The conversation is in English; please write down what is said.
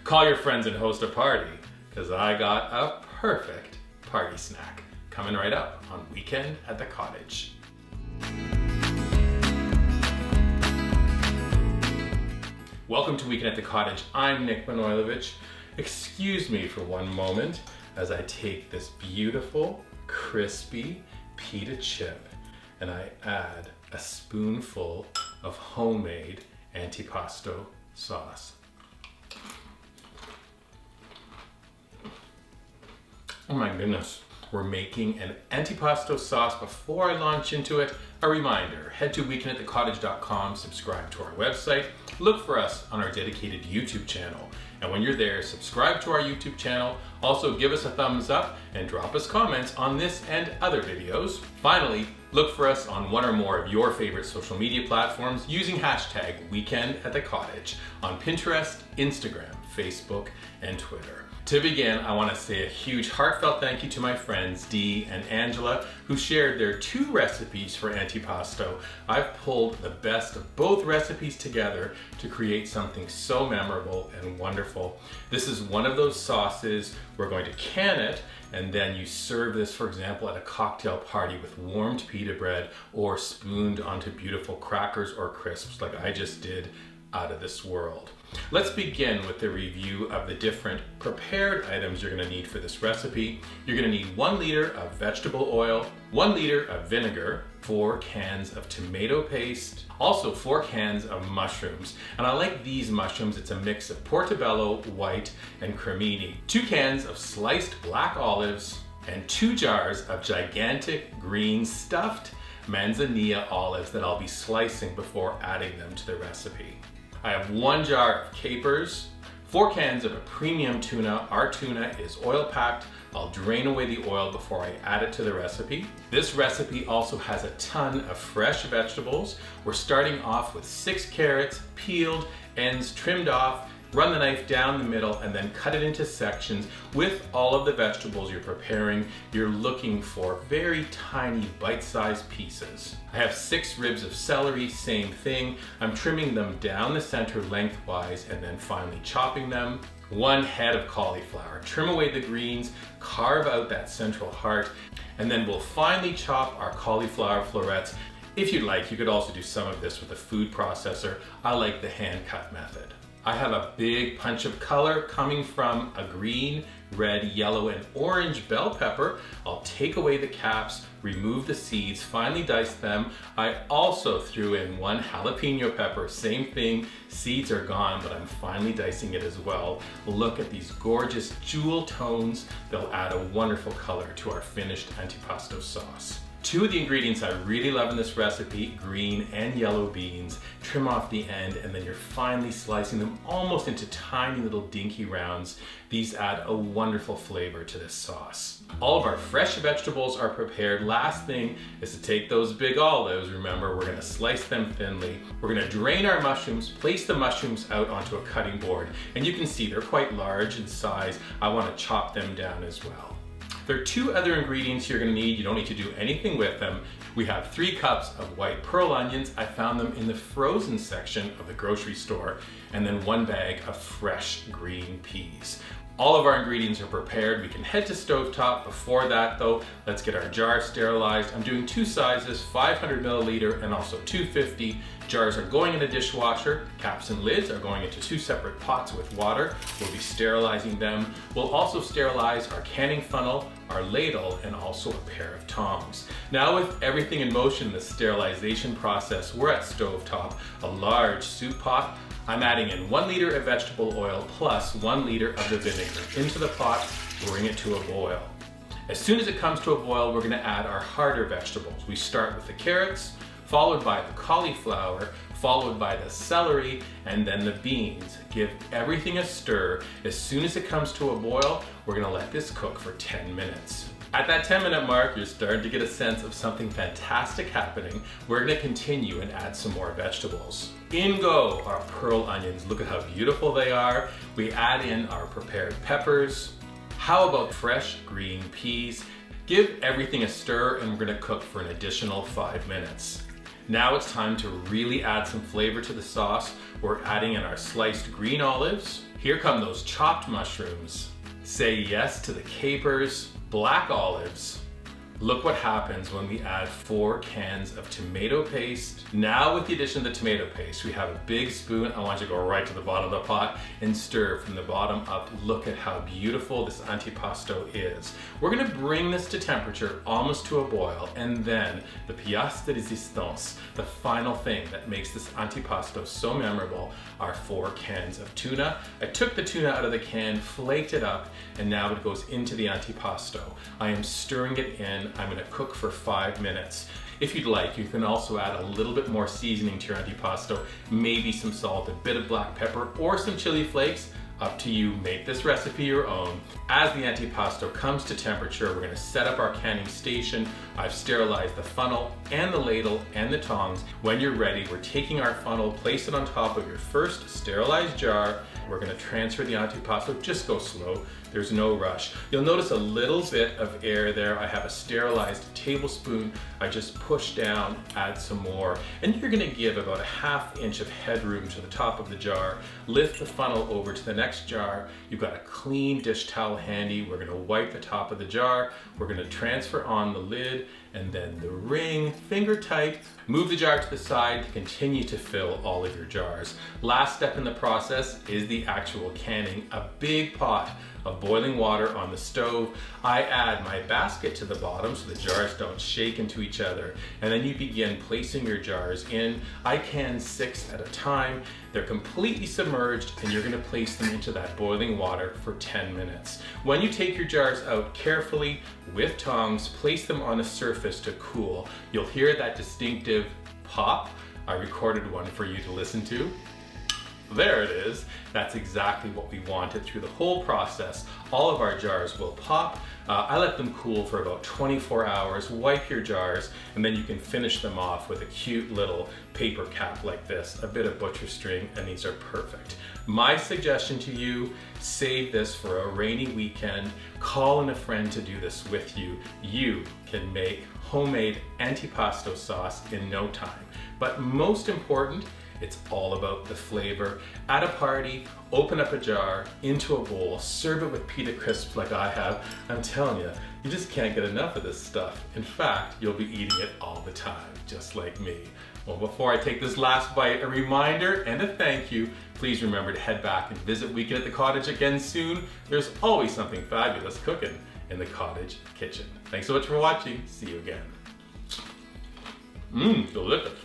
Call your friends and host a party, because I got a perfect party snack coming right up on Weekend at the Cottage. Welcome to Weekend at the Cottage. I'm Nick Manojlovic. Excuse me for one moment as I take this beautiful, crispy pita chip and I add a spoonful of homemade antipasto sauce. Oh my goodness. We're making an antipasto sauce. Before I launch into it, a reminder, head to weekendatthecottage.com, subscribe to our website, look for us on our dedicated YouTube channel. And when you're there, subscribe to our YouTube channel. Also give us a thumbs up and drop us comments on this and other videos. Finally, look for us on one or more of your favorite social media platforms using hashtag weekendатthecottage on Pinterest, Instagram, Facebook, and Twitter. To begin, I want to say a huge heartfelt thank you to my friends Dee and Angela who shared their 2 recipes for antipasto. I've pulled the best of both recipes together to create something so memorable and wonderful. This is one of those sauces. We're going to can it and then you serve this, for example, at a cocktail party with warmed pita bread or spooned onto beautiful crackers or crisps like I just did. Out of this world. Let's begin with the review of the different prepared items you're going to need for this recipe. You're going to need 1 liter of vegetable oil, 1 liter of vinegar, 4 cans of tomato paste, also 4 cans of mushrooms. And I like these mushrooms. It's a mix of portobello, white, and cremini. 2 cans of sliced black olives, and 2 jars of gigantic green stuffed manzanilla olives that I'll be slicing before adding them to the recipe. I have 1 jar of capers, 4 cans of a premium tuna. Our tuna is oil packed. I'll drain away the oil before I add it to the recipe. This recipe also has a ton of fresh vegetables. We're starting off with 6 carrots, peeled, ends trimmed off. Run the knife down the middle and then cut it into sections. With all of the vegetables you're preparing, you're looking for very tiny bite-sized pieces. I have 6 ribs of celery, same thing. I'm trimming them down the center lengthwise and then finally chopping them. 1 head of cauliflower. Trim away the greens, carve out that central heart, and then we'll finely chop our cauliflower florets. If you'd like, you could also do some of this with a food processor. I like the hand cut method. I have a big punch of color coming from a green, red, yellow, and orange bell pepper. I'll take away the caps, remove the seeds, finely dice them. I also threw in 1 jalapeno pepper, same thing, seeds are gone, but I'm finely dicing it as well. Look at these gorgeous jewel tones. They'll add a wonderful color to our finished antipasto sauce. 2 of the ingredients I really love in this recipe, green and yellow beans. Trim off the end and then you're finely slicing them almost into tiny little dinky rounds. These add a wonderful flavor to this sauce. All of our fresh vegetables are prepared. Last thing is to take those big olives. Remember, we're gonna slice them thinly. We're gonna drain our mushrooms, place the mushrooms out onto a cutting board. And you can see they're quite large in size. I wanna chop them down as well. There are 2 other ingredients you're going to need. You don't need to do anything with them. We have 3 cups of white pearl onions. I found them in the frozen section of the grocery store. And then 1 bag of fresh green peas. All of our ingredients are prepared. We can head to stovetop. Before that though, let's get our jars sterilized. I'm doing 2 sizes, 500 milliliter and also 250. Jars are going in a dishwasher. Caps and lids are going into 2 separate pots with water. We'll be sterilizing them. We'll also sterilize our canning funnel, our ladle, and also a pair of tongs. Now with everything in motion, the sterilization process, we're at stovetop, a large soup pot. I'm adding in 1 liter of vegetable oil plus 1 liter of the vinegar into the pot, bring it to a boil. As soon as it comes to a boil, we're gonna add our harder vegetables. We start with the carrots, followed by the cauliflower, followed by the celery, and then the beans. Give everything a stir. As soon as it comes to a boil, we're gonna let this cook for 10 minutes. At that 10-minute mark, you're starting to get a sense of something fantastic happening. We're gonna continue and add some more vegetables. In go our pearl onions. Look at how beautiful they are. We add in our prepared peppers. How about fresh green peas? Give everything a stir and we're gonna cook for an additional 5 minutes. Now it's time to really add some flavor to the sauce. We're adding in our sliced green olives, Here come those chopped mushrooms. Say yes to the capers, black olives. Look what happens when we add 4 cans of tomato paste. Now with the addition of the tomato paste, we have a big spoon. I want you to go right to the bottom of the pot and stir from the bottom up. Look at how beautiful this antipasto is. We're gonna bring this to temperature almost to a boil, and then the pièce de résistance, the final thing that makes this antipasto so memorable, are 4 cans of tuna. I took the tuna out of the can, flaked it up, and now it goes into the antipasto. I am stirring it in. I'm gonna cook for 5 minutes. If you'd like, you can also add a little bit more seasoning to your antipasto, maybe some salt, a bit of black pepper, or some chili flakes. Up to you, make this recipe your own. As the antipasto comes to temperature, we're gonna set up our canning station. I've sterilized the funnel and the ladle and the tongs. When you're ready, we're taking our funnel, place it on top of your first sterilized jar. We're gonna transfer the antipasto, just go slow. There's no rush. You'll notice a little bit of air there. I have a sterilized tablespoon. I just push down, add some more, and you're gonna give about a 1/2 inch of headroom to the top of the jar. Lift the funnel over to the next jar. You've got a clean dish towel handy. We're gonna wipe the top of the jar. We're gonna transfer on the lid and then the ring, finger tight. Move the jar to the side to continue to fill all of your jars. Last step in the process is the actual canning. A big pot of boiling water on the stove. I add my basket to the bottom so the jars don't shake into each other. And then you begin placing your jars in. I can 6 at a time. They're completely submerged, and you're gonna place them into that boiling water for 10 minutes. When you take your jars out, carefully with tongs, place them on a surface to cool. You'll hear that distinctive pop. I recorded one for you to listen to. There it is. That's exactly what we wanted through the whole process. All of our jars will pop. I let them cool for about 24 hours. Wipe your jars, and then you can finish them off with a cute little paper cap like this, a bit of butcher string, and these are perfect. My suggestion to you, save this for a rainy weekend. Call in a friend to do this with you. You can make homemade antipasto sauce in no time. But most important, it's all about the flavor. At a party, open up a jar into a bowl, serve it with pita crisps like I have. I'm telling you, you just can't get enough of this stuff. In fact, you'll be eating it all the time, just like me. Well, before I take this last bite, a reminder and a thank you. Please remember to head back and visit Weekend at the Cottage again soon. There's always something fabulous cooking in the Cottage kitchen. Thanks so much for watching. See you again. Delicious.